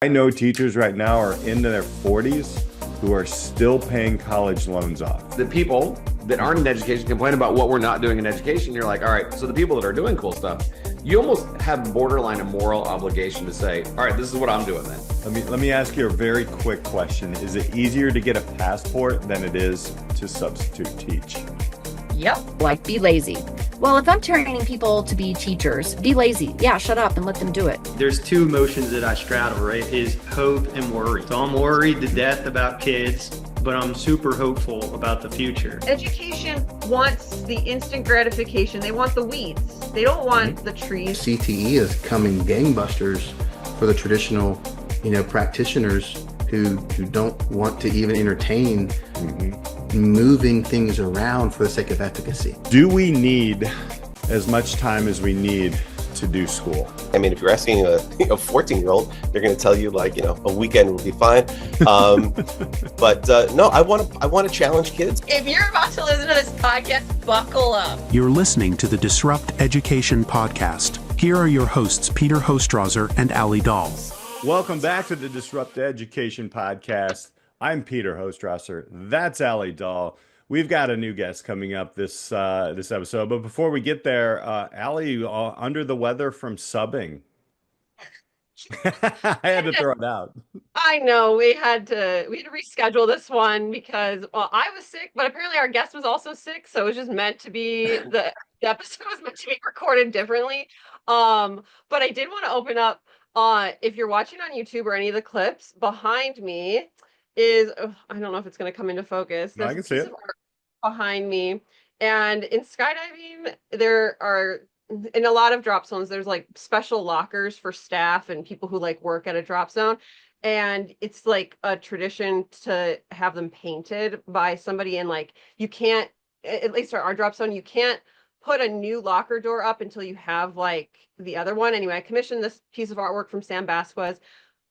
I know teachers right now are into their 40s who are still paying college loans off. The people that aren't in education complain about what we're not doing in education. You're like, all right, so the people that are doing cool stuff, you almost have borderline a moral obligation to say, all right, this is what I'm doing then. Let me ask you a very quick question. Is it easier to get a passport than it is to substitute teach? Yep. Like, be lazy. Well, if I'm training people to be teachers, be lazy. Yeah, shut up and let them do it. There's two emotions that I straddle, right? Is hope and worry. So I'm worried to death about kids, but I'm super hopeful about the future. Education wants the instant gratification. They want the weeds. They don't want the trees. CTE is coming gangbusters for the traditional, practitioners who don't want to even entertain moving things around for the sake of efficacy. Do we need as much time as we need to do school? I mean, if you're asking a 14-year-old, they're going to tell you a weekend will be fine. But no, I want to challenge kids. If you're about to listen to this podcast, buckle up. You're listening to the Disrupt Education Podcast. Here are your hosts, Peter Hostrawser and Alli Dahl. Welcome back to the Disrupt Education Podcast. I'm Peter Hostrawser. That's Alli Dahl. We've got a new guest coming up this episode, but before we get there, Alli, under the weather from subbing. I had to throw it out. I know we had to reschedule this one because, well, I was sick, but apparently our guest was also sick, so it was just meant to be the episode was meant to be recorded differently. But I did want to open up. If you're watching on YouTube or any of the clips, behind me is, I don't know if it's going to come into focus. No, I can see it. Behind me. And in skydiving, there are, in a lot of drop zones, there's like special lockers for staff and people who like work at a drop zone. And it's like a tradition to have them painted by somebody. And like, you can't, at least our drop zone, you can't put a new locker door up until you have like the other one. Anyway, I commissioned this piece of artwork from Sam Vasquez,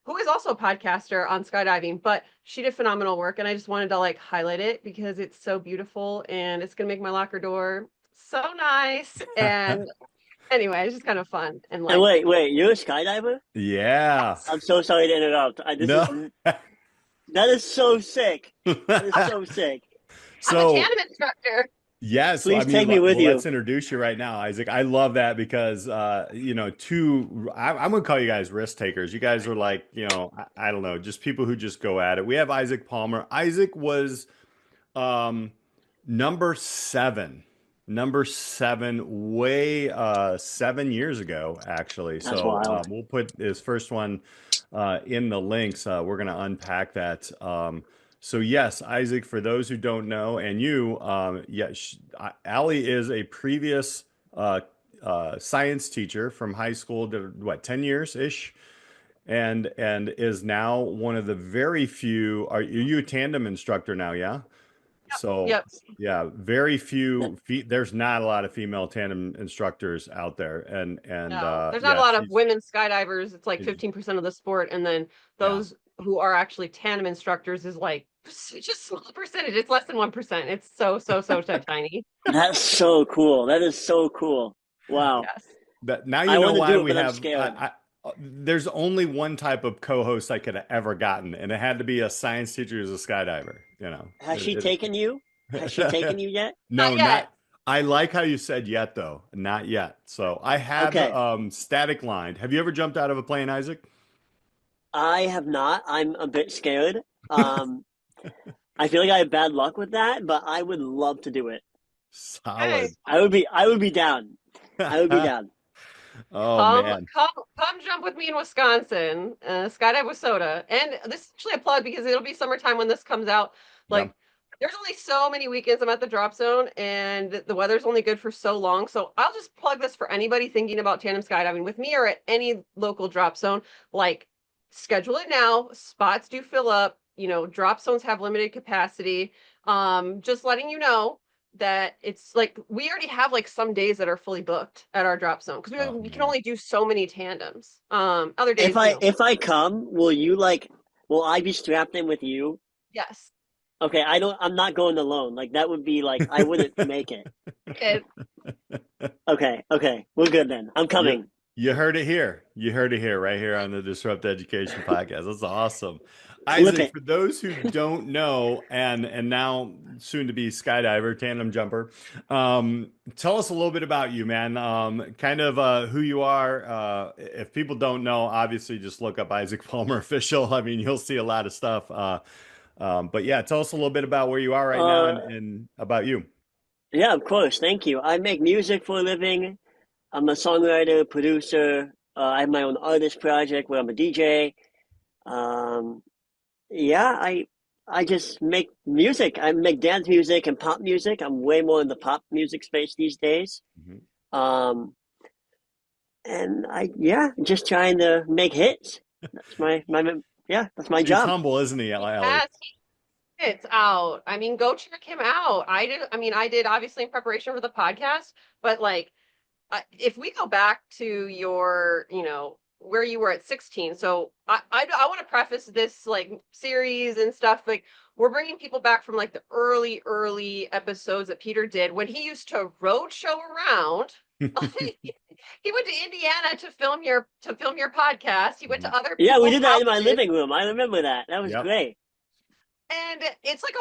who is also a podcaster on skydiving, but she did phenomenal work. And I just wanted to like highlight it because it's so beautiful and it's going to make my locker door so nice. And anyway, it's just kind of fun. And like, and wait, you're a skydiver? Yeah. I'm so sorry to interrupt. That is so sick. That is so sick. I'm a tandem instructor. Yes, please take me with you. Let's introduce you right now, Isaac. I love that because, I'm going to call you guys risk takers. You guys are like, I don't know, just people who just go at it. We have Isaac Palmer. Isaac was number seven, way 7 years ago, actually. That's wild. We'll put his first one in the links. We're going to unpack that. So yes, Isaac, for those who don't know, and you, Alli is a previous science teacher from high school to 10 years-ish, and is now one of the very few, are you a tandem instructor now, yeah? Yep. So yep. Yeah, very few, there's not a lot of female tandem instructors out there. And no, there's not a lot of women skydivers. It's like 15% of the sport. And then those who are actually tandem instructors is like, just small percentage. It's less than 1%. It's so tiny. That's so cool. That is so cool. Wow. Yes. Now you know why we have. There's only one type of co-host I could have ever gotten, and it had to be a science teacher who's a skydiver. Has she taken you? Has she taken you yet? No, not. I like how you said yet, though. Not yet. So I have static lined. Have you ever jumped out of a plane, Isaac? I have not. I'm a bit scared. I feel like I have bad luck with that, but I would love to do it. Solid. Hey. I would be down. I would be down. Man. Come jump with me in Wisconsin, skydive with soda. And this is actually a plug because it'll be summertime when this comes out. There's only so many weekends I'm at the drop zone and the weather's only good for so long. So I'll just plug this for anybody thinking about tandem skydiving with me or at any local drop zone. Like, schedule it now. Spots do fill up. Drop zones have limited capacity. Just letting you know that it's like we already have like some days that are fully booked at our drop zone because we can only do so many tandems. Other days, if I come, will I be strapped in with you? Yes. Okay, I'm not going alone. Like that would be like I wouldn't make it. Okay. Okay, we're good then. I'm coming. You heard it here. You heard it here, right here on the Disrupt Education podcast. That's awesome. Flip Isaac, it. for those who don't know, and now soon to be skydiver, tandem jumper, tell us a little bit about you, man. Kind of who you are. If people don't know, obviously just look up Isaac Palmer official. I mean, you'll see a lot of stuff. But yeah, tell us a little bit about where you are right now Uh, and about you. yeah, of course. Thank you. I make music for a living. I'm a songwriter, producer. I have my own artist project where I'm a DJ. Um, yeah, I just make music. I make dance music and pop music. I'm way more in the pop music space these days. Mhm. Um, and yeah, just trying to make hits. That's that's my He's job. humble, isn't he, Allie? Yes, it's out. I mean, go check him out. I did obviously in preparation for the podcast, but like, if we go back to your, where you were at 16. So I want to preface this like series and stuff. Like we're bringing people back from like the early episodes that Peter did when he used to road show around. He went to Indiana to film your podcast. He went to other Yeah, we people's did that in my houses. living room. I remember that. That was Yep. great. And it's like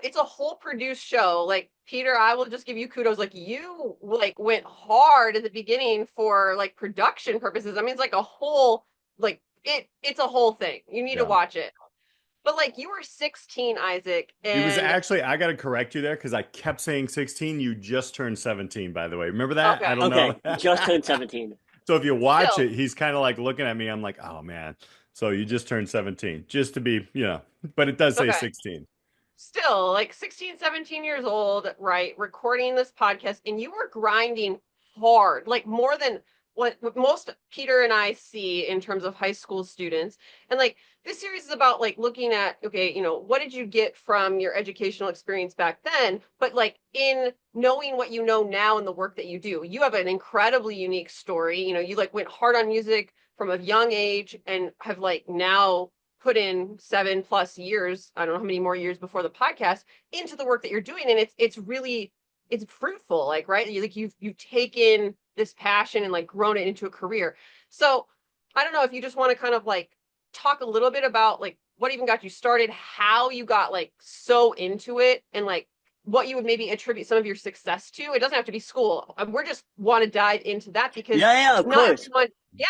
it's a whole produced show. Like Peter, I will just give you kudos. Like you like went hard at the beginning for like production purposes. I mean, it's like a whole like it's a whole thing. You need to Yeah. watch it. But like you were 16, Isaac, He was and actually, I got to correct you there because I kept saying 16. You just turned 17, by the way. Remember that? I okay, don't Okay, know. just turned 17. So if you watch still, it, he's kind of like looking at me. I'm like, oh man. So you just turned 17, just to be, but it does say okay. 16. Still like 16, 17 years old, right? Recording this podcast, and you were grinding hard, like more than what most Peter and I see in terms of high school students. And like this series is about like looking at, okay, what did you get from your educational experience back then? But like in knowing what you know now and the work that you do, you have an incredibly unique story. You like went hard on music from a young age and have like now put in 7+ years, I don't know how many more years before the podcast, into the work that you're doing. And it's fruitful, like, right? You've taken this passion and like grown it into a career. So I don't know if you just want to kind of like talk a little bit about like what even got you started, how you got like so into it, and like what you would maybe attribute some of your success to. It doesn't have to be school. We're just want to dive into that because Yeah, of course. not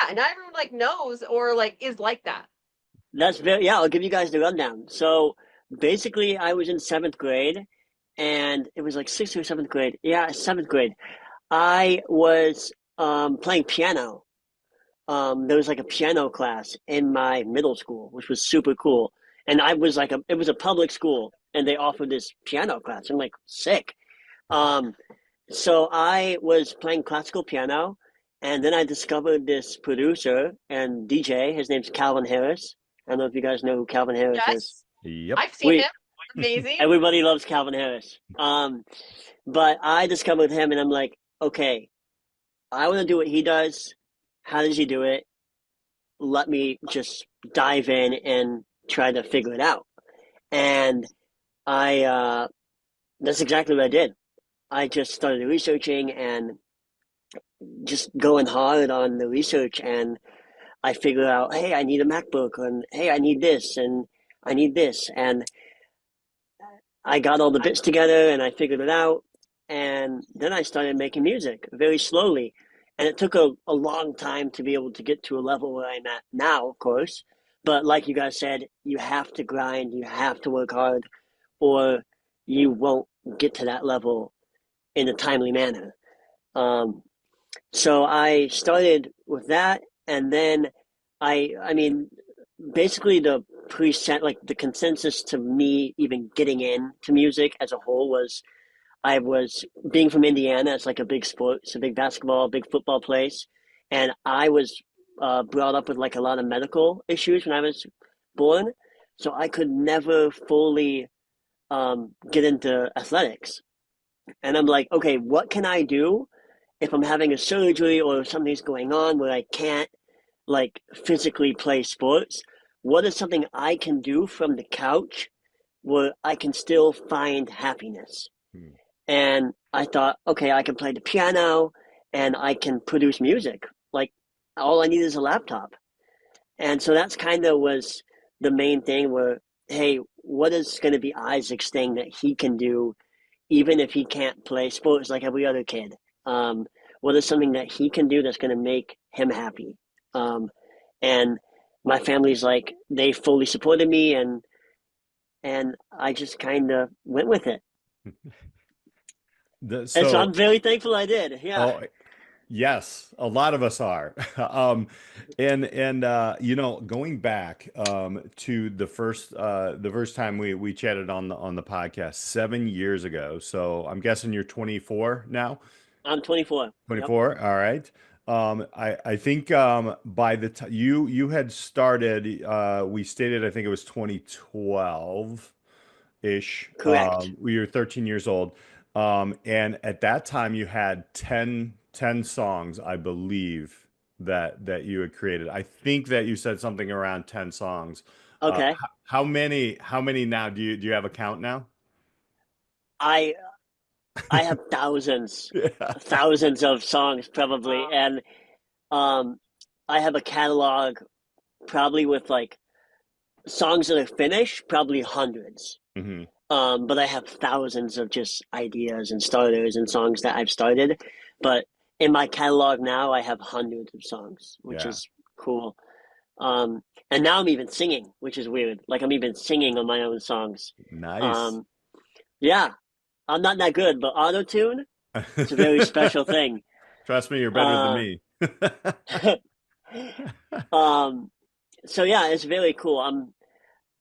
everyone like knows or like is like that. I'll give you guys the rundown. So basically, I was in seventh grade, and it was like sixth or seventh grade. Yeah, seventh grade. I was playing piano. There was like a piano class in my middle school, which was super cool. And I was like, it was a public school, and they offered this piano class. I'm like, sick. So I was playing classical piano, and then I discovered this producer and DJ. His name's Calvin Harris. I don't know if you guys know who Calvin Harris is. Yes, Yep. I've seen him. Amazing. Everybody loves Calvin Harris. But I discovered him, and I'm like, okay, I want to do what he does. How does he do it? Let me just dive in and try to figure it out. And that's exactly what I did. I just started researching and just going hard on the research, and I figured out, hey, I need a MacBook, and hey, I need this, and I need this. And I got all the bits together and I figured it out. And then I started making music very slowly. And it took a long time to be able to get to a level where I'm at now, of course. But like you guys said, you have to grind, you have to work hard, or you won't get to that level in a timely manner. So I started with that, and then I mean, basically the preset, like the consensus to me even getting into music as a whole was I was being from Indiana. It's like a big sport, it's a big basketball, big football place, and I was brought up with like a lot of medical issues when I was born, so I could never fully get into athletics. And I'm like, okay, what can I do if I'm having a surgery or if something's going on where I can't like physically play sports? What is something I can do from the couch where I can still find happiness? And I thought, okay, I can play the piano and I can produce music. Like all I need is a laptop. And so that's kind of was the main thing where, hey, what is going to be Isaac's thing that he can do, even if he can't play sports like every other kid? What is something that he can do that's going to make him happy? And my family's like, they fully supported me, and I just kind of went with it. And so I'm very thankful I did. Yeah. Oh, yes, a lot of us are. And you know, going back to the first time we chatted on the podcast 7 years ago. So I'm guessing you're 24 now. I'm 24. 24. Yep. All right. I think by the time you had started, we stated I think it was 2012 ish. Correct. We were 13 years old. And at that time you had 10 songs, I believe that you had created. I think that you said something around 10 songs. Okay. How many now? Do you have a count now? I have thousands, thousands of songs probably, and I have a catalog probably with like songs that are finished, probably hundreds. Mm-hmm. But I have thousands of just ideas and starters and songs that I've started. But in my catalog now, I have hundreds of songs, which is cool. And now I'm even singing, which is weird. Like I'm even singing on my own songs. Nice. Yeah, I'm not that good, but auto-tune, it's a very special thing. Trust me, you're better than me. So yeah, it's very cool.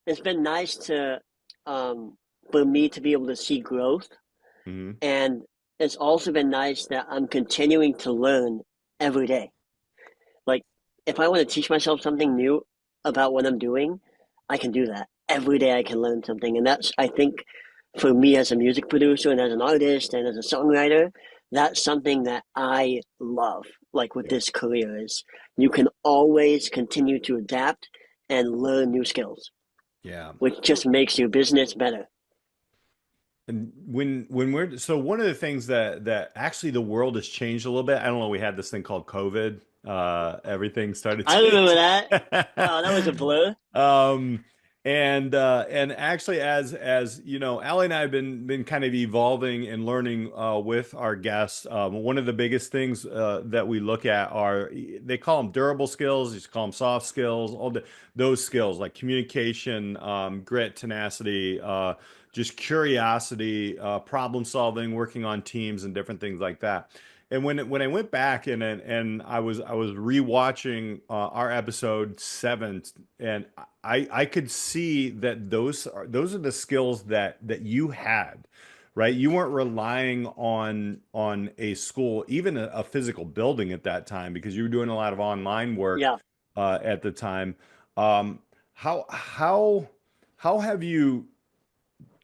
It's been nice to for me to be able to see growth. Mm-hmm. And it's also been nice that I'm continuing to learn every day. Like if I want to teach myself something new about what I'm doing, I can do that. Every day I can learn something. And that's, I think, for me as a music producer and as an artist and as a songwriter, that's something that I love. Like with this career is you can always continue to adapt and learn new skills. Yeah. Which just makes your business better. And when we're one of the things that actually the world has changed a little bit. I don't know. We had this thing called COVID. Everything started. I remember that. Oh, that was a blur. And actually, as you know, Alli and I have been kind of evolving and learning with our guests. One of the biggest things that we look at are, they call them durable skills. You just call them soft skills. Those skills like communication, grit, tenacity, just curiosity, problem solving, working on teams, and different things like that. And when I went back and I was rewatching our episode 7, and I could see that those are the skills that you had, right? You weren't relying on a school, even a physical building at that time, because you were doing a lot of online work at the time. How have you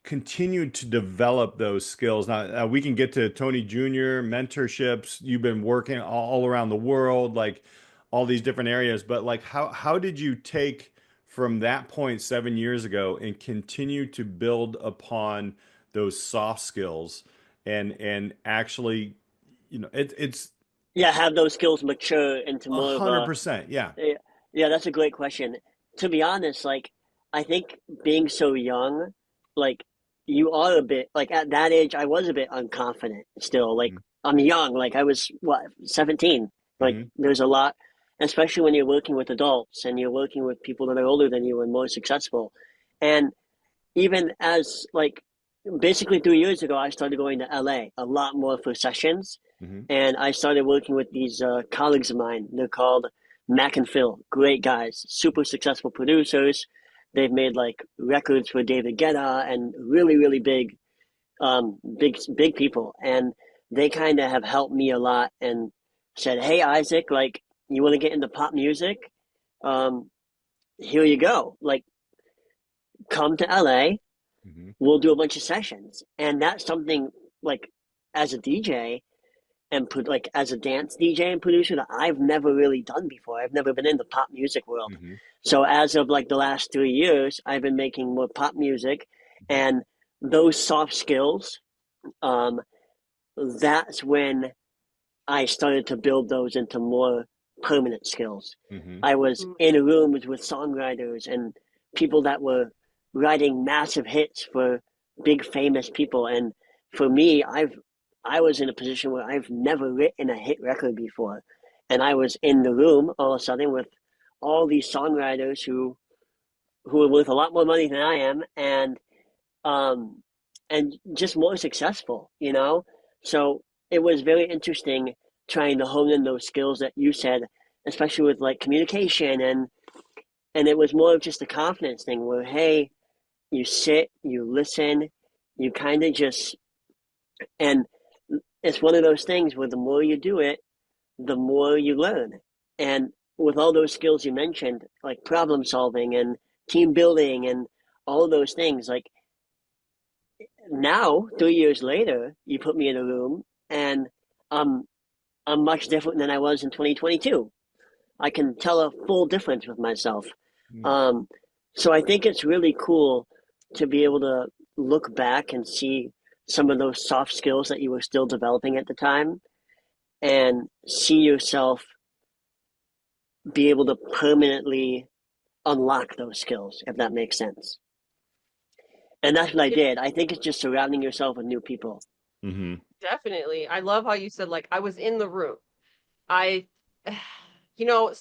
continued to develop those skills? Now we can get to Tony Jr. mentorships. You've been working all around the world, like all these different areas, but like how did you take from that point 7 years ago and continue to build upon those soft skills and actually, you know, it's have those skills mature into more 100%. Yeah, that's a great question. To be honest, like I think being so young, like you are a bit, like at that age, I was a bit unconfident still. Like I'm young, like I was, 17. Like there's a lot, especially when you're working with adults and you're working with people that are older than you and more successful. And even as like, basically 3 years ago, I started going to LA a lot more for sessions. And I started working with these colleagues of mine. They're called Mac and Phil, great guys, super successful producers. They've made like records for David Guetta and really, really big people. And they kind of have helped me a lot and said, hey, Isaac, like you want to get into pop music? Here you go. Like come to LA. We'll do a bunch of sessions. And that's something like as a DJ and like as a dance DJ and producer that I've never really done before. I've never been in the pop music world. So as of like the last 3 years, I've been making more pop music, and those soft skills, that's when I started to build those into more permanent skills. Mm-hmm. I was in rooms with songwriters and people that were writing massive hits for big famous people. And for me, I was in a position where I've never written a hit record before. And I was in the room all of a sudden with all these songwriters who are worth a lot more money than I am, and just more successful, you know? So it was very interesting trying to hone in those skills that you said, especially with like communication, and it was more of just a confidence thing where, hey, you sit, you listen, you kind of just, and it's one of those things where the more you do it, the more you learn. And with all those skills you mentioned, like problem solving and team building and all of those things, like now, 3 years later, you put me in a room and I'm much different than I was in 2022. I can tell a full difference with myself. So I think it's really cool to be able to look back and see some of those soft skills that you were still developing at the time and see yourself be able to permanently unlock those skills, if that makes sense. And that's what I did. I think it's just surrounding yourself with new people. Mm-hmm. Definitely. I love how you said, like, I was in the room.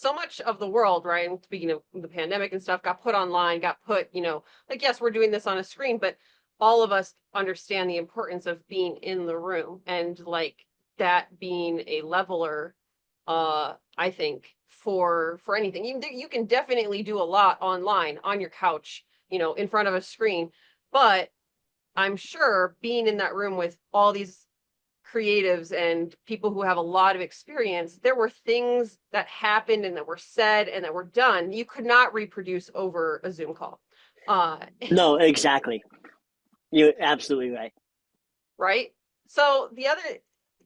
So much of the world, right? And speaking of the pandemic and stuff, got put online, got put, like, yes, we're doing this on a screen, but all of us understand the importance of being in the room and like that being a leveler, I think for anything. You can definitely do a lot online on your couch, in front of a screen, but I'm sure being in that room with all these creatives and people who have a lot of experience, there were things that happened and that were said and that were done you could not reproduce over a Zoom call. No, exactly. You're absolutely right. Right? So the other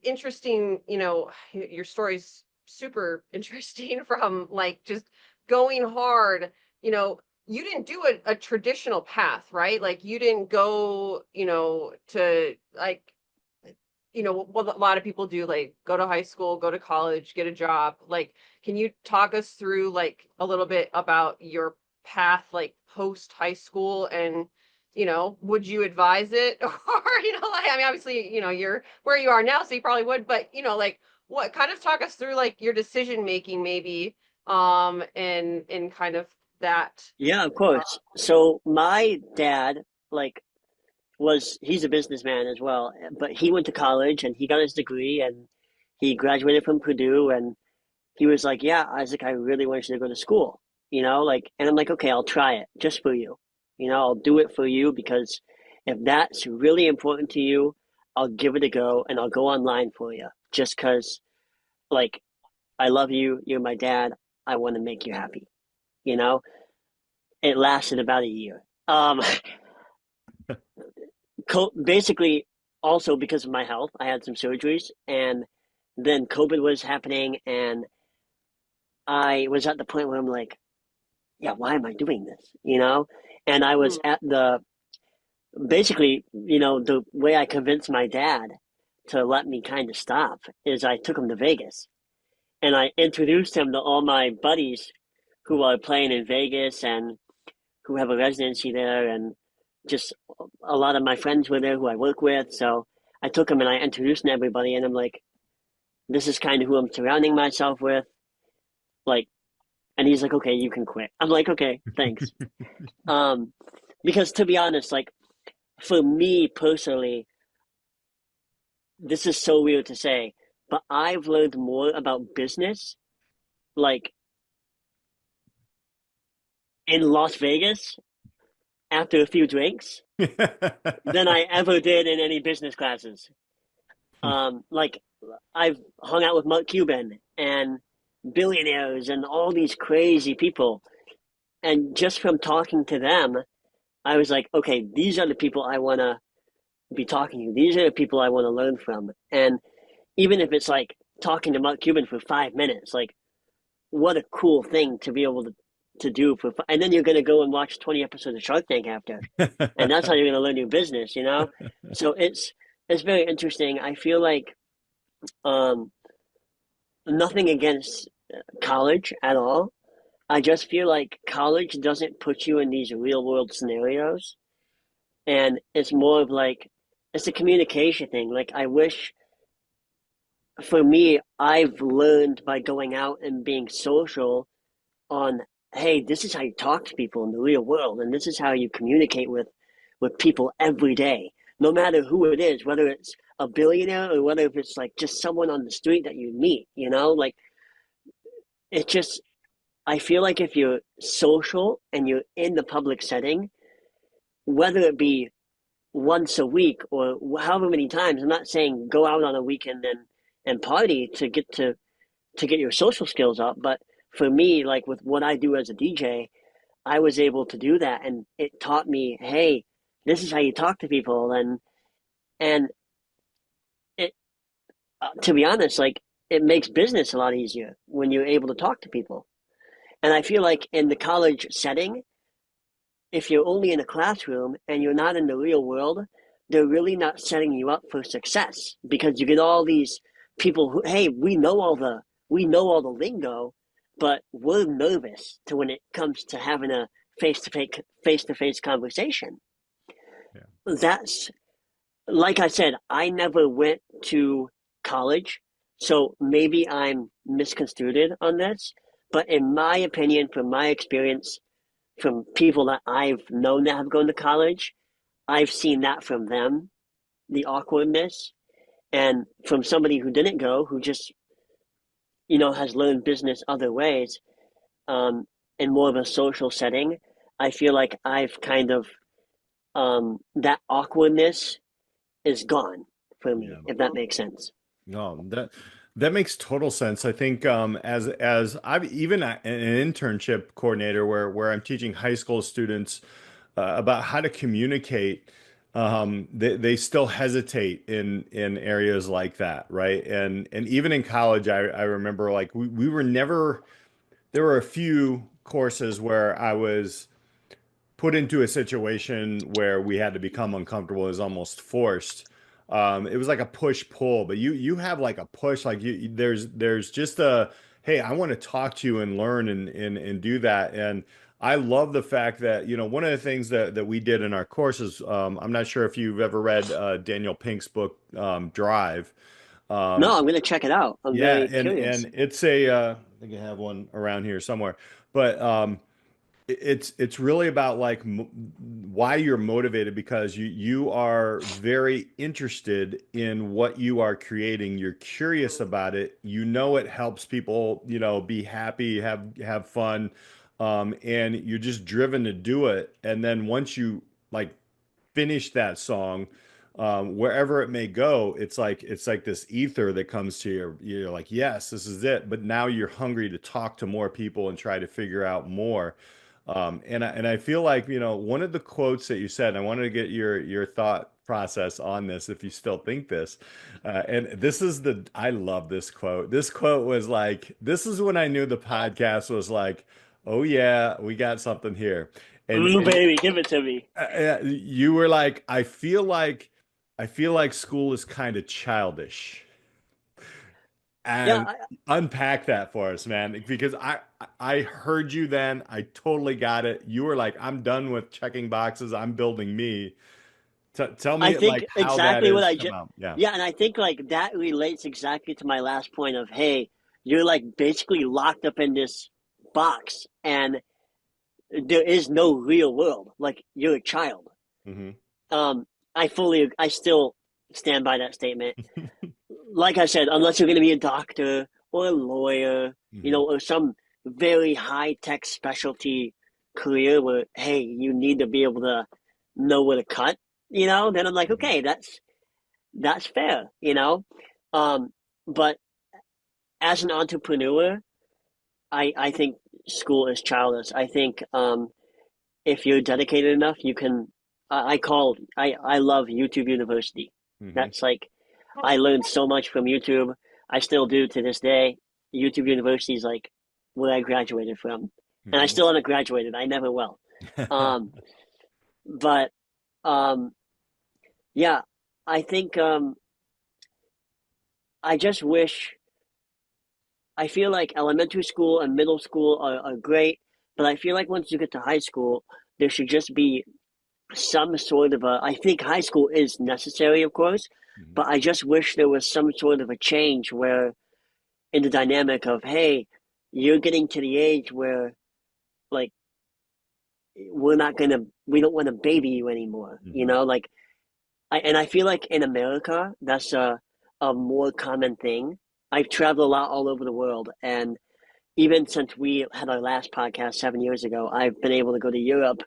interesting, your story's super interesting from like just going hard, you didn't do a traditional path, right? Like you didn't go, to like, what a lot of people do, like go to high school, go to college, get a job. Like, can you talk us through like a little bit about your path, like post high school, and would you advise it? Or, obviously, you're where you are now, so you probably would, but like what kind of talk us through like your decision making maybe, and kind of that. Yeah, of course. So my dad, like, he's a businessman as well, but he went to college and he got his degree and he graduated from Purdue, and he was like, yeah, Isaac, I really want you to go to school, and I'm like, okay, I'll try it just for you. I'll do it for you because if that's really important to you, I'll give it a go and I'll go online for you just because, like, I love you. You're my dad. I want to make you happy. It lasted about a year. Basically, also because of my health, I had some surgeries, and then COVID was happening, and I was at the point where I'm like, yeah, why am I doing this? And I was at basically, the way I convinced my dad to let me kind of stop is I took him to Vegas, and I introduced him to all my buddies who are playing in Vegas and who have a residency there, and just a lot of my friends were there who I work with. So I took him and I introduced him to everybody, and I'm like, this is kind of who I'm surrounding myself with. Like, and he's like, okay, you can quit. I'm like, okay, thanks. Because to be honest, like for me personally, this is so weird to say, but I've learned more about business, like in Las Vegas after a few drinks than I ever did in any business classes. Like I've hung out with Mark Cuban and billionaires and all these crazy people. And just from talking to them, I was like, okay, these are the people I want to be talking to. These are the people I want to learn from. And even if it's like talking to Mark Cuban for 5 minutes, like what a cool thing to be able to do and then you're going to go and watch 20 episodes of Shark Tank after. And that's how you're going to learn your business, So it's very interesting. I feel like nothing against college at all. I just feel like college doesn't put you in these real world scenarios. And it's more of like, it's a communication thing. Like, I wish for me, I've learned by going out and being social on, hey, this is how you talk to people in the real world, and this is how you communicate with people every day, no matter who it is, whether it's a billionaire or whether if it's like just someone on the street that you meet, like it just, I feel like if you're social and you're in the public setting, whether it be once a week or however many times, I'm not saying go out on a weekend and party to get your social skills up, but for me, like with what I do as a DJ, I was able to do that, and it taught me, hey, this is how you talk to people, and it, to be honest, like it makes business a lot easier when you're able to talk to people. And I feel like in the college setting, if you're only in a classroom and you're not in the real world, they're really not setting you up for success, because you get all these people who, hey, we know all the lingo, but we're nervous to when it comes to having a face-to-face conversation. Yeah. That's, like I said, I never went to college, so maybe I'm misconstrued on this, but in my opinion, from my experience, from people that I've known that have gone to college, I've seen that from them, the awkwardness, and from somebody who didn't go, who just, has learned business other ways, in more of a social setting, I feel like I've kind of, that awkwardness is gone for me, Yeah. if that makes sense. No, that makes total sense. I think as I've even an internship coordinator where I'm teaching high school students about how to communicate, they still hesitate in areas like that, right? And even in college, I remember like we were never, there were a few courses where I was put into a situation where we had to become uncomfortable. It was almost forced. It was like a push pull, but you have like a push, like there's just a, hey, I want to talk to you and learn and do that. And I love the fact that, one of the things that we did in our courses, I'm not sure if you've ever read Daniel Pink's book, Drive. No, Um, I'm going to check it out. I'm yeah, very and curious. it's I think I have one around here somewhere, but it's really about like why you're motivated, because you are very interested in what you are creating. You're curious about it. It helps people, be happy, have fun, and you're just driven to do it. And then once you like finish that song, wherever it may go, it's like this ether that comes to you. You're like, yes, this is it. But now you're hungry to talk to more people and try to figure out more. And I feel like, one of the quotes that you said, and I wanted to get your thought process on this, if you still think this, and this is I love this quote. This quote was like, this is when I knew the podcast was like, oh yeah, we got something here. Ooh, And baby, give it to me. you were like, I feel like school is kind of childish. Yeah, And unpack that for us, man, because I heard you then. I totally got it. You were like, I'm done with checking boxes. I'm building me. Tell I me think like how that exactly what is I come just, out. Yeah. yeah, and I think like that relates exactly to my last point of, hey, you're like basically locked up in this box and there is no real world. Like you're a child. Hmm. Um, I still stand by that statement. Like I said, unless you're going to be a doctor or a lawyer, Hmm. or some very high tech specialty career where, hey, you need to be able to know where to cut, then I'm like, Hmm. okay, that's fair, Um, but as an entrepreneur, I think school is childish. I think if you're dedicated enough, you can. I love YouTube University. Hmm. That's like I learned so much from YouTube. I still do to this day. YouTube University is like where I graduated from, and I Hmm. still haven't graduated. I never will. Um, but um, yeah, I think I just wish I feel like elementary school and middle school are great, but I feel like once you get to high school, there should just be some sort of I think high school is necessary, of course, but I just wish there was some sort of a change where in the dynamic of, hey, you're getting to the age where like we don't want to baby you anymore, you know, like I feel like in America that's a more common thing. I've traveled a lot all over the world, and even since we had our last podcast 7 years ago, I've been able to go to Europe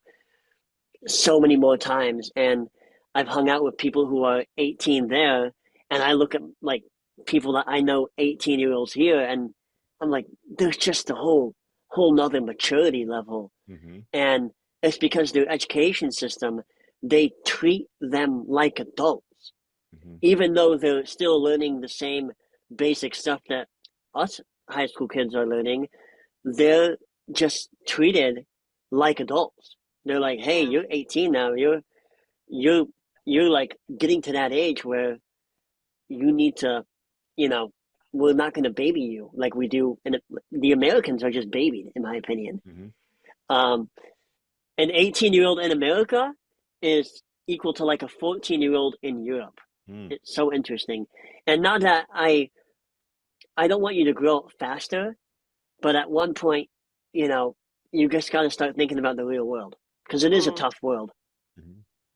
so many more times, and I've hung out with people who are 18 there, and I look at like people that I know 18-year-olds here, and I'm like, there's just a whole nother maturity level. And it's because their education system, they treat them like adults, even though they're still learning the same basic stuff that us high school kids are learning. They're just treated like adults. They're like, hey, you're 18 now. You're like getting to that age where you need to, you know, we're not going to baby you like we do. And the Americans are just babied, in my opinion. An 18-year-old in America is equal to like a 14-year-old in Europe. It's so interesting. And not that I don't want you to grow up faster, but at one point, you know, you just got to start thinking about the real world, because it is a tough world.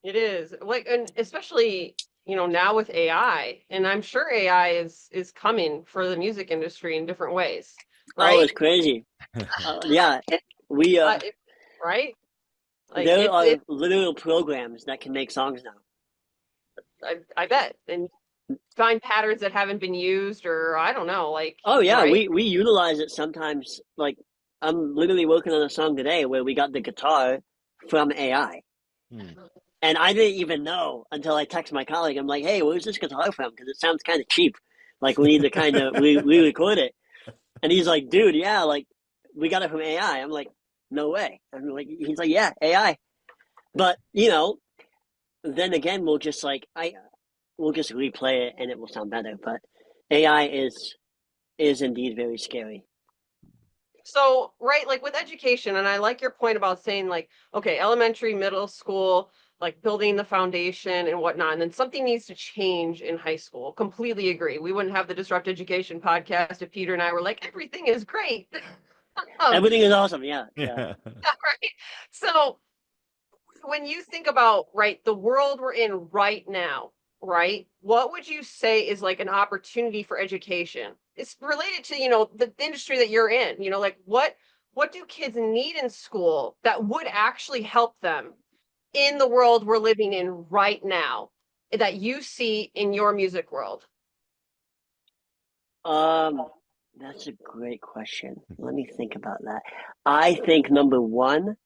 It is, like, and especially, you know, now with AI, and I'm sure AI is coming for the music industry in different ways, right? Oh, it's crazy. Yeah, we right? Like there are literal programs that can make songs now. I bet, and find patterns that haven't been used, or I don't know, like. Oh yeah, right? we utilize it sometimes. Like I'm literally working on a song today where we got the guitar from AI. And I didn't even know until I text my colleague. I'm like, hey, where's this guitar from? Because it sounds kind of cheap. Like we need to kind of re-record it. And he's like, dude, yeah, like we got it from AI. I'm like, no way. I'm like, he's like, yeah, AI. But you know, then again, we'll just replay it and it will sound better. But AI is indeed very scary. So, right, like with education, and I like your point about saying like, okay, elementary, middle school, like building the foundation and whatnot, and then something needs to change in high school. Completely agree. We wouldn't have the Disrupt Education podcast if Peter and I were like, everything is great. Everything is awesome. Yeah. Right. So when you think about, right, the world we're in right now, right, what would you say is like an opportunity for education? It's related to, you know, the industry that you're in, you know, like what do kids need in school that would actually help them in the world we're living in right now that you see in your music world? That's a great question. Let me think about that. I think number one,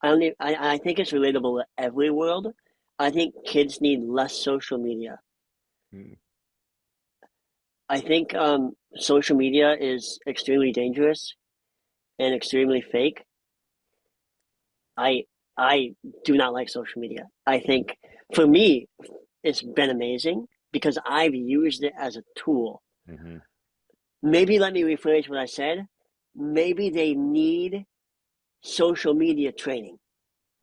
I think it's relatable to every world. I think kids need less social media. I think social media is extremely dangerous and extremely fake. I do not like social media. I think for me, it's been amazing because I've used it as a tool. Maybe let me rephrase what I said. Maybe they need social media training.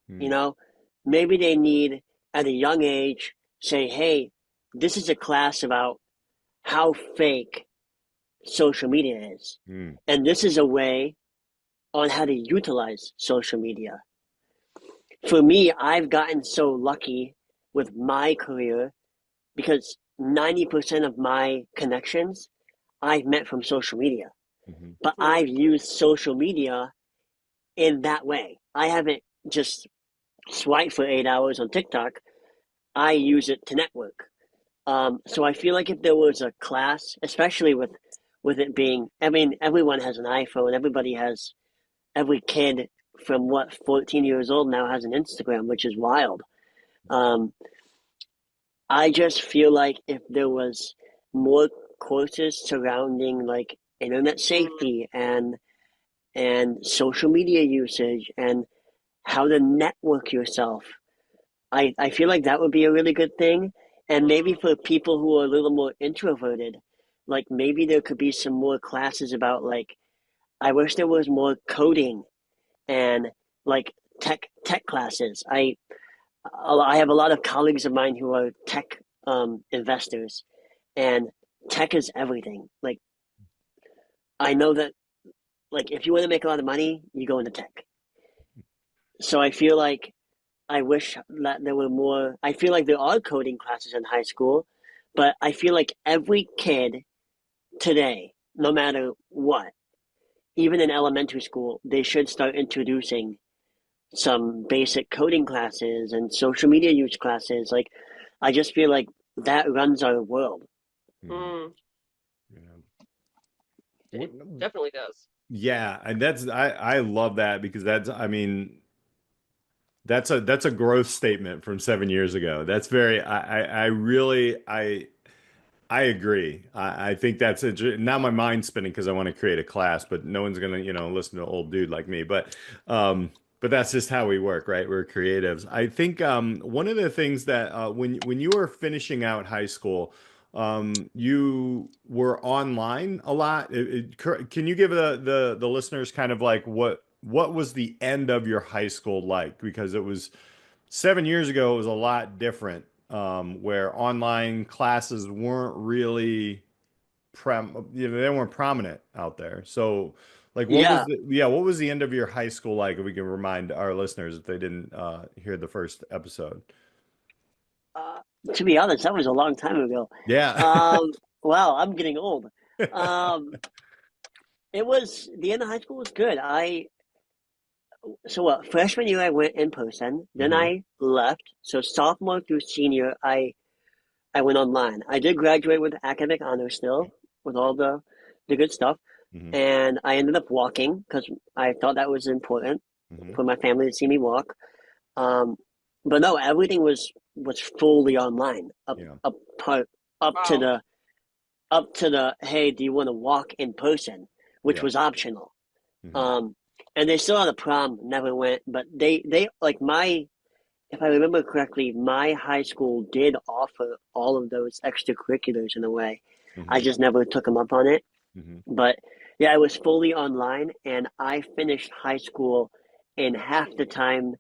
You know, maybe they need at a young age say, hey, this is a class about how fake social media is. And this is a way on how to utilize social media. For me, I've gotten so lucky with my career because 90% of my connections I've met from social media. But I've used social media in that way. I haven't just swiped for 8 hours on TikTok. I use it to network. So I feel like if there was a class, especially with it being, I mean, everyone has an iPhone. Every kid from 14 years old now has an Instagram, which is wild. I just feel like if there was more courses surrounding like internet safety and social media usage and how to network yourself, I feel like that would be a really good thing. And maybe for people who are a little more introverted, like maybe there could be some more classes about like, I wish there was more coding and like tech classes. I have a lot of colleagues of mine who are tech investors, and tech is everything. Like I know that like if you want to make a lot of money, you go into tech. So I feel like I wish that there were more. I feel like there are coding classes in high school, but I feel like every kid today, no matter what, even in elementary school, they should start introducing some basic coding classes and social media use classes. Like, I just feel like that runs our world. Mm, Yeah. it definitely does. Yeah, and that's I love that because that's I mean that's a growth statement from 7 years ago. That's very I really I agree. I think that's it. Now my mind's spinning because I want to create a class, but no one's gonna, listen to an old dude like me. But that's just how we work, right? We're creatives. I think one of the things that when you were finishing out high school, you were online a lot. Can you give the listeners kind of like what was the end of your high school like? Because it was 7 years ago, it was a lot different, where online classes weren't really they weren't prominent out there. So, like, Yeah. what was the end of your high school like? If we can remind our listeners if they didn't hear the first episode. Uh, to be honest, that was a long time ago. Yeah. Wow, I'm getting old. Um, it was the end of high school was good. So what? Freshman year, I went in person. Then hmm I left. So sophomore through senior, I went online. I did graduate with academic honors still, with all the good stuff. hmm And I ended up walking because I thought that was important hmm for my family to see me walk. Um, but no, everything was fully online Yeah. part up to Wow. the hey, do you want to walk in person, which Yeah. was optional. hmm Um, and they still had a prom, never went, but they like my if I remember correctly, my high school did offer all of those extracurriculars in a way. I hmm just never took them up on it. hmm But yeah, it was fully online, and I finished high school in half the time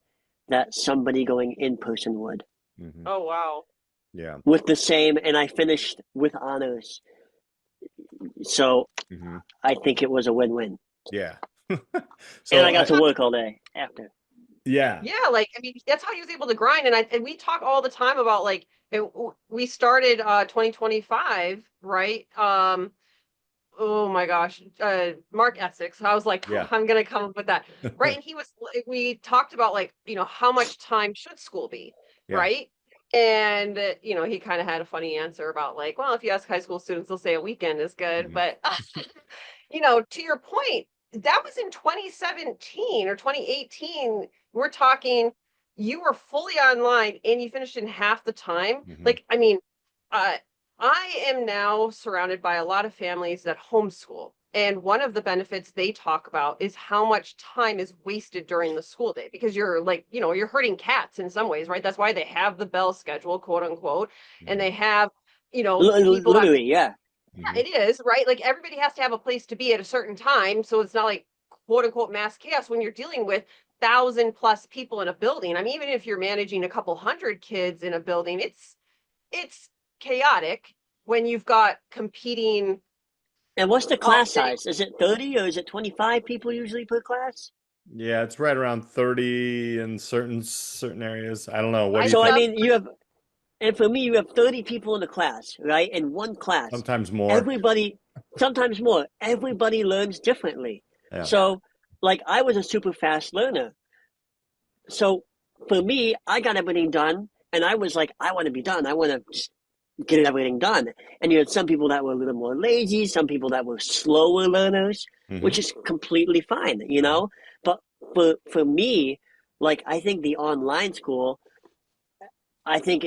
that somebody going in person would. hmm Oh, wow. Yeah. With the same, and I finished with honors. So hmm I think it was a win-win. Yeah. And So I got to work all day after. yeah. Yeah, like I mean, that's how he was able to grind. And we talk all the time about like we started 2025, right? Oh my gosh, Mark Essex. I was like, Yeah. I'm gonna come up with that, right? And we talked about like, how much time should school be, Yeah. right? And he kind of had a funny answer about like, well, if you ask high school students, they'll say a weekend is good, hmm but to your point, that was in 2017 or 2018. We're talking, you were fully online and you finished in half the time. hmm Like, I mean, uh, I am now surrounded by a lot of families that homeschool. And one of the benefits they talk about is how much time is wasted during the school day because you're like, you're herding cats in some ways, right? That's why they have the bell schedule, quote unquote. And they have, people have Literally, yeah. yeah, it is, right? Like everybody has to have a place to be at a certain time. So it's not like quote unquote mass chaos when you're dealing with 1,000+ people in a building. I mean, even if you're managing a couple hundred kids in a building, it's chaotic when you've got competing And what's the all class day. size? Is it 30 or is it 25 people usually per class? Yeah, it's right around 30 in certain areas. I don't know. What I do you So, I think? sub mean, and for me, you have 30 people in the class, right? In one class. Sometimes more. Everybody, sometimes more, everybody learns differently. Yeah. So, like, I was a super fast learner. So, for me, I got everything done, and I was like, I want to be done. I want to just get everything done. And you had some people that were a little more lazy, some people that were slower learners, hmm which is completely fine, But for me, like, I think the online school, I think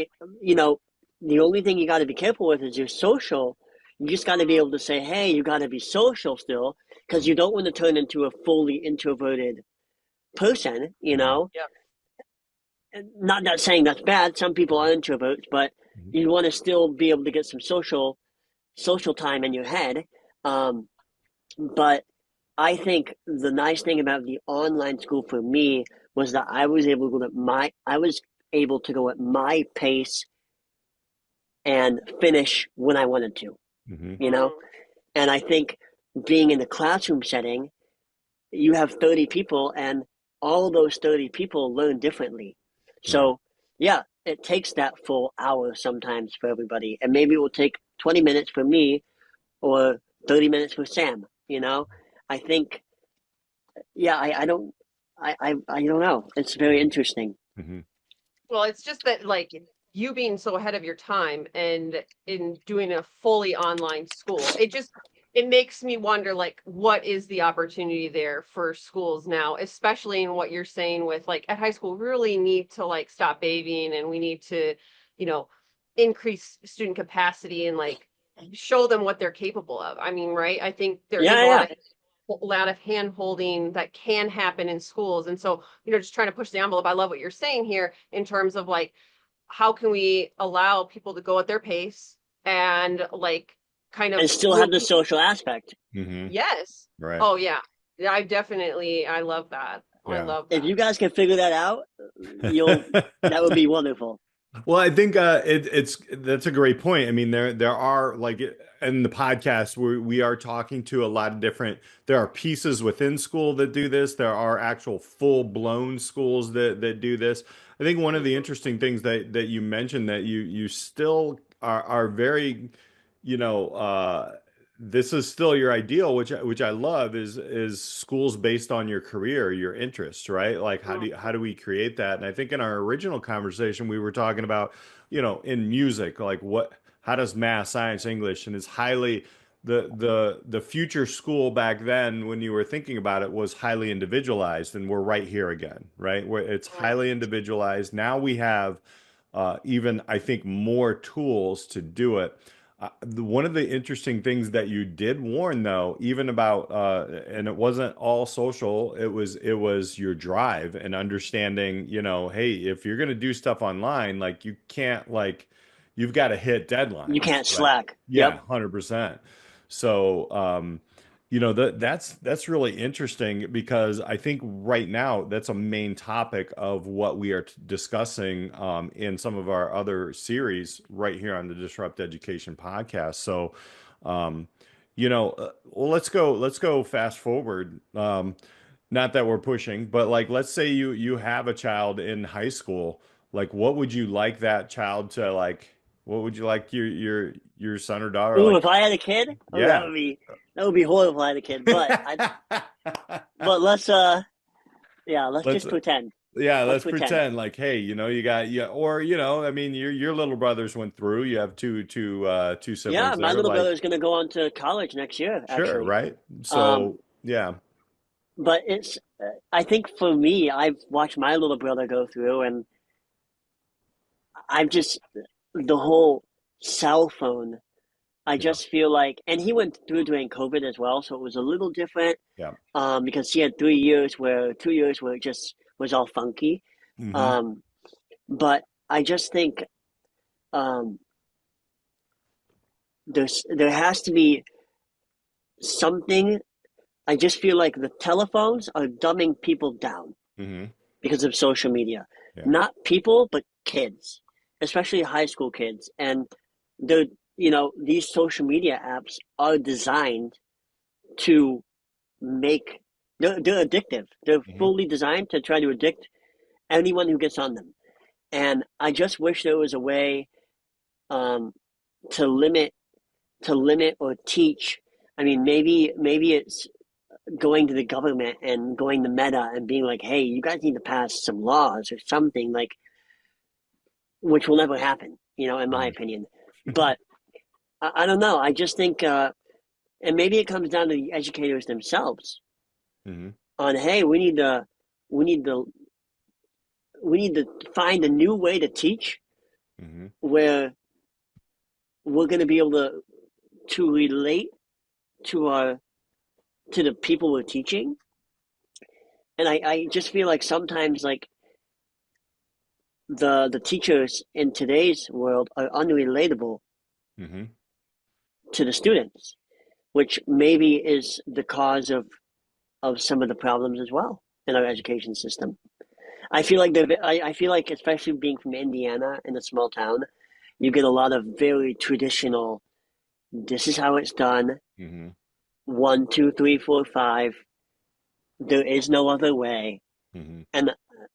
the only thing you got to be careful with is your social. You just got to be able to say, hey, you got to be social still, because you don't want to turn into a fully introverted person, hmm yeah. And not saying that's bad. Some people are introverts, but you want to still be able to get some social social time in your head. But I think the nice thing about the online school for me was that I was able to go at my pace and finish when I wanted to, Mm-hmm. you know? And I think being in the classroom setting, you have 30 people and all those 30 people learn differently. So yeah, it takes that full hour sometimes for everybody. And maybe it will take 20 minutes for me or 30 minutes for Sam, you know? I think, yeah, I don't know. It's very interesting. Mm-hmm. Well, it's just that like you being so ahead of your time and in doing a fully online school, it makes me wonder like what is the opportunity there for schools now, especially in what you're saying with like at high school, we really need to like stop babying and we need to, you know, increase student capacity and like show them what they're capable of. I mean, right? I think there is a lot of hand holding that can happen in schools. And so, you know, just trying to push the envelope. I love what you're saying here in terms of like, how can we allow people to go at their pace and like kind of and still have the social aspect. Mm-hmm. Yes. Right. Oh yeah. I love that. I Yeah. love that. If you guys can figure that out, that would be wonderful. Well, I think that's a great point. I mean, there are like in the podcast we are talking to a lot of different. There are pieces within school that do this. There are actual full blown schools that do this. I think one of the interesting things that you mentioned that you still are very, you know, this is still your ideal, which I love is schools based on your career, your interests, right? Like how do we create that? And I think in our original conversation we were talking about, you know, in music, like how does math, science, English, and it's highly the future school back then when you were thinking about it was highly individualized, and we're right here again, right? Where it's highly individualized. Now we have even I think more tools to do it. One of the interesting things that you did warn, though, even about, and it wasn't all social, it was your drive and understanding, you know, hey, if you're going to do stuff online, like you can't you've got to hit deadlines. You can't slack. Yeah, Yep. 100%. So, you know, that's really interesting because I think right now that's a main topic of what we are discussing in some of our other series right here on the Disrupt Education podcast. So, you know, well, let's go fast forward. Not that we're pushing, but like, let's say you have a child in high school. Like, what would you like that child to like? What would you like your son or daughter Ooh, like? if I had a kid, Yeah. that would be horrible if I had a kid. But let's just pretend. Yeah, let's pretend like, hey, you know, you got or you know, I mean, your little brothers went through. You have two siblings. Yeah, my there, little like, brother's gonna go on to college next year, sure, actually. right? So yeah, But it's I think for me, I've watched my little brother go through, and I'm just the whole cell phone. I just feel like, and he went through during COVID as well, so it was a little different. yeah. Because he had 2 years where it just was all funky. Mm-hmm. But I just think there has to be something. I just feel like the telephones are dumbing people down Mm-hmm. because of social media. Yeah. Not people, but kids, especially high school kids. And these social media apps are designed to they're addictive. They're fully designed to try to addict anyone who gets on them. And I just wish there was a way to limit or teach. I mean, maybe it's going to the government and going to Meta and being like, hey, you guys need to pass some laws or something, like, which will never happen, in my opinion. But I don't know. I just think, and maybe it comes down to the educators themselves on, hey, we need to find a new way to teach where we're going to be able to relate to the people we're teaching. And I just feel like sometimes, like, the teachers in today's world are unrelatable to the students, which maybe is the cause of some of the problems as well in our education system. I feel like I feel like, especially being from Indiana in a small town, you get a lot of very traditional. This is how it's done. Mm-hmm. 1, 2, 3, 4, 5. There is no other way. Mm-hmm.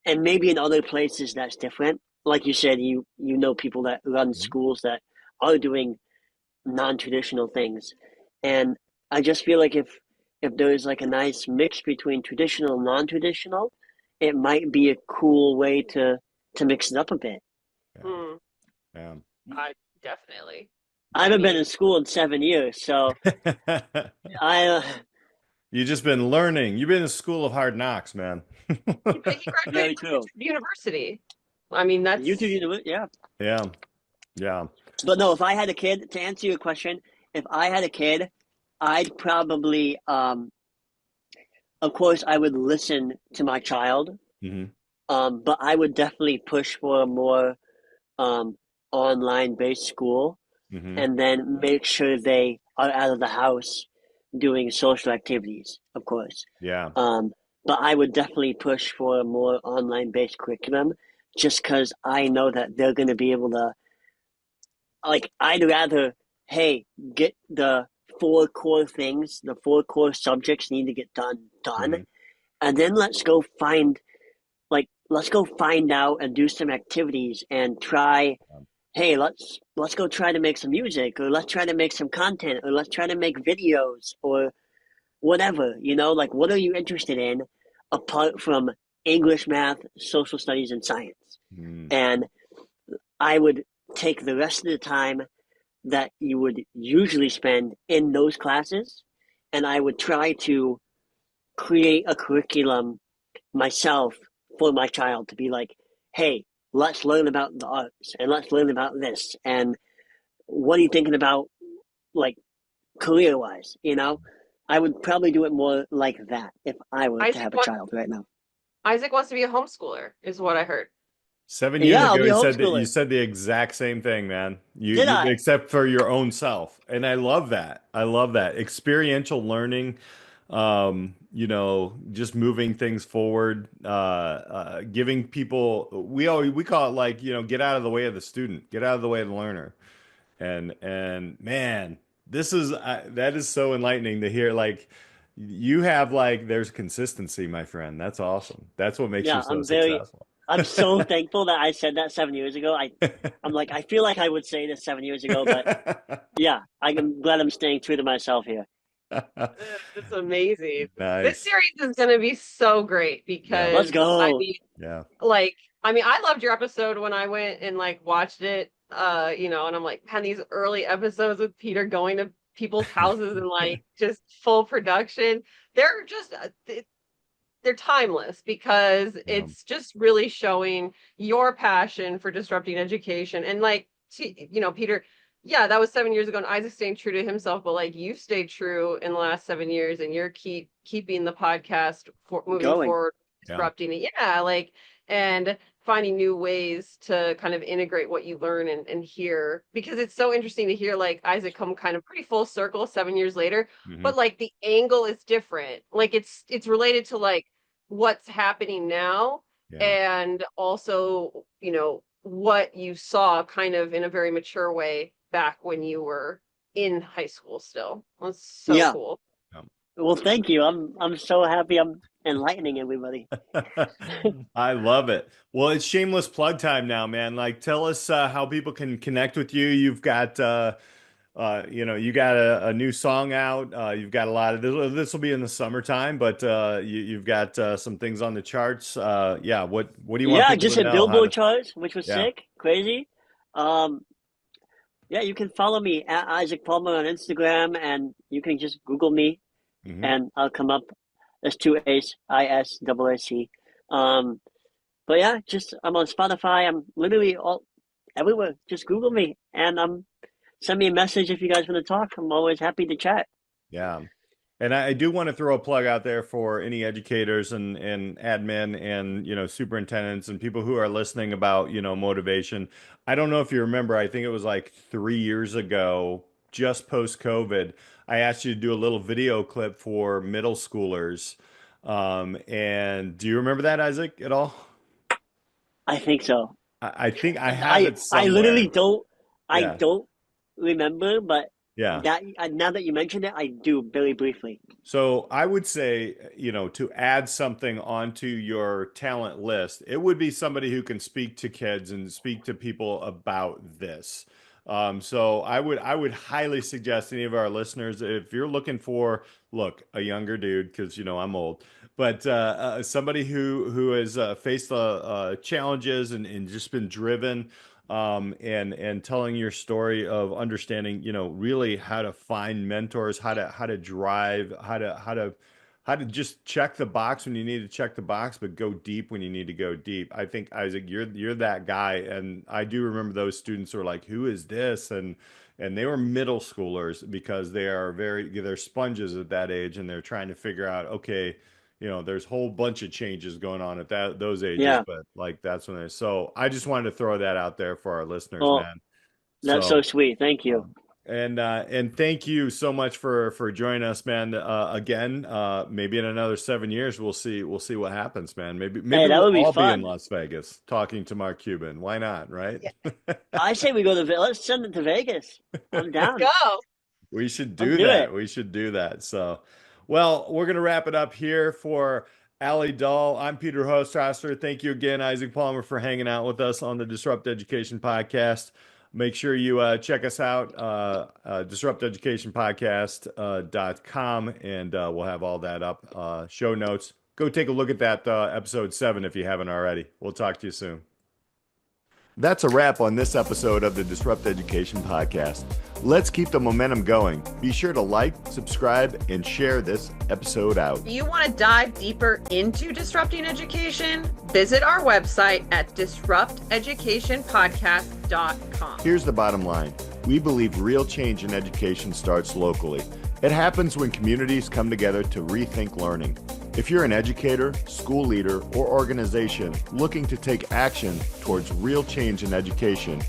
And maybe in other places that's different. Like you said, you know people that run schools that are doing non-traditional things, and I just feel like if there's like a nice mix between traditional and non-traditional, it might be a cool way to mix it up a bit. Mm, Yeah. I definitely. I haven't been in school in 7 years, so I You've just been learning. You've been in the school of hard knocks, man. He very graduated from true. university. I mean, that's YouTube University, yeah. Yeah. Yeah. But no, if I had a kid, to answer your question, if I had a kid, I'd probably, of course, I would listen to my child, Mm-hmm. but I would definitely push for a more online-based school, Mm-hmm. and then make sure they are out of the house doing social activities, of course. Yeah. But I would definitely push for a more online-based curriculum, just because I know that they're going to be able to. Like, I'd rather, hey, get the 4 core things, the 4 core subjects need to get done, Mm-hmm. and then let's go find out and do some activities and try. Hey, let's go try to make some music, or let's try to make some content, or let's try to make videos, or whatever. Like, what are you interested in apart from English, math, social studies, and science? Mm-hmm. And I would take the rest of the time that you would usually spend in those classes, and I would try to create a curriculum myself for my child to be like, hey, let's learn about the arts, and let's learn about this, and what are you thinking about, like, career wise? I would probably do it more like that if I were to have a child right now. Isaac wants to be a homeschooler, is what I heard. 7 years Yeah, I'll ago, be a you homeschooler. said the exact same thing, man. Did I? Except for your own self, and I love that. I love that experiential learning. Just moving things forward, giving people. We call it, like, get out of the way of the student, get out of the way of the learner, and man, that is so enlightening to hear. Like, you have, like, there's consistency, my friend. That's awesome. That's what makes you Yeah, so successful. I'm so thankful that I said that 7 years ago. I'm like, I feel like I would say this 7 years ago, but yeah, I'm glad I'm staying true to myself here. It's amazing. Nice. This series is going to be so great because Let's go. I loved your episode when I went and like watched it, and I'm like, man, these early episodes with Peter going to people's houses and like just full production, they're just they're timeless because it's just really showing your passion for disrupting education. And like, Peter, yeah, that was 7 years ago, and Isaac's staying true to himself, but like, you've stayed true in the last 7 years, and you're keeping the podcast moving forward, disrupting it. Yeah, like, and finding new ways to kind of integrate what you learn and hear, because it's so interesting to hear like Isaac come kind of pretty full circle 7 years later, but like the angle is different. Like it's related to like what's happening now, and also, what you saw kind of in a very mature way back when you were in high school still. That's so cool. Well, thank you. I'm so happy I'm enlightening everybody. I love it. Well, it's shameless plug time now, man. Like, tell us how people can connect with you. You've got you got a new song out. You've got a lot of this will be in the summertime, but you've got some things on the charts. What do you want people just to hit know? Billboard charts, which was sick, crazy. You can follow me at Isaac Palmer on Instagram, and you can just Google me, and I'll come up. There's 2 A's, ISAAC. But yeah, I'm on Spotify. I'm literally everywhere. Just Google me, and send me a message if you guys want to talk. I'm always happy to chat. Yeah. And I do want to throw a plug out there for any educators and admin and, superintendents and people who are listening about, motivation. I don't know if you remember, I think it was like 3 years ago, just post-COVID, I asked you to do a little video clip for middle schoolers. And do you remember that, Isaac, at all? I think so. I think I have it I somewhere. literally don't. I Yeah. don't remember, but Yeah. that now that you mentioned it, I do very briefly. So I would say, to add something onto your talent list, it would be somebody who can speak to kids and speak to people about this. So I would highly suggest any of our listeners, if you're looking for, look, a younger dude, because I'm old, but somebody who has faced challenges and just been driven, and telling your story of understanding, really how to find mentors, how to drive, how to just check the box when you need to check the box, but go deep when you need to go deep. I think, Isaac, you're that guy, and I do remember those students who are like, "Who is this?" and they were middle schoolers, because they're sponges at that age, and they're trying to figure out, okay, there's a whole bunch of changes going on at those ages, Yeah. but like that's when so I just wanted to throw that out there for our listeners, Oh, man. that's so sweet. Thank you. And thank you so much for joining us, man. Again, maybe in another 7 years, we'll see what happens, man. Maybe Hey, that we'll would be all be in fun. Las Vegas talking to Mark Cuban. Why not, right? I say we go to let's send it to Vegas. I'm down. Go. We should Let's do do that. it. We should do that. So, well, we're going to wrap it up here for Alli Dahl. I'm Peter Hostrawser. Thank you again, Isaac Palmer, for hanging out with us on the Disrupt Education Podcast. Make sure you check us out, disrupteducationpodcast.com, and we'll have all that up, show notes. Go take a look at that episode 7 if you haven't already. We'll talk to you soon. That's a wrap on this episode of the Disrupt Education Podcast. Let's keep the momentum going. Be sure to like, subscribe, and share this episode out. If you want to dive deeper into disrupting education, visit our website at disrupteducationpodcast.com. Here's the bottom line. We believe real change in education starts locally. It happens when communities come together to rethink learning. If you're an educator, school leader, or organization looking to take action towards real change in education,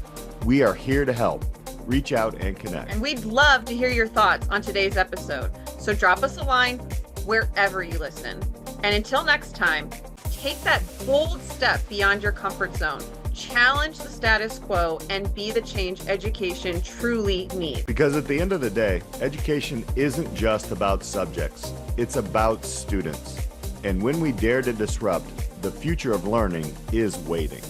we are here to help. Reach out and connect. And we'd love to hear your thoughts on today's episode. So drop us a line wherever you listen. And until next time, take that bold step beyond your comfort zone. Challenge the status quo and be the change education truly needs. Because at the end of the day, education isn't just about subjects. It's about students. And when we dare to disrupt, the future of learning is waiting.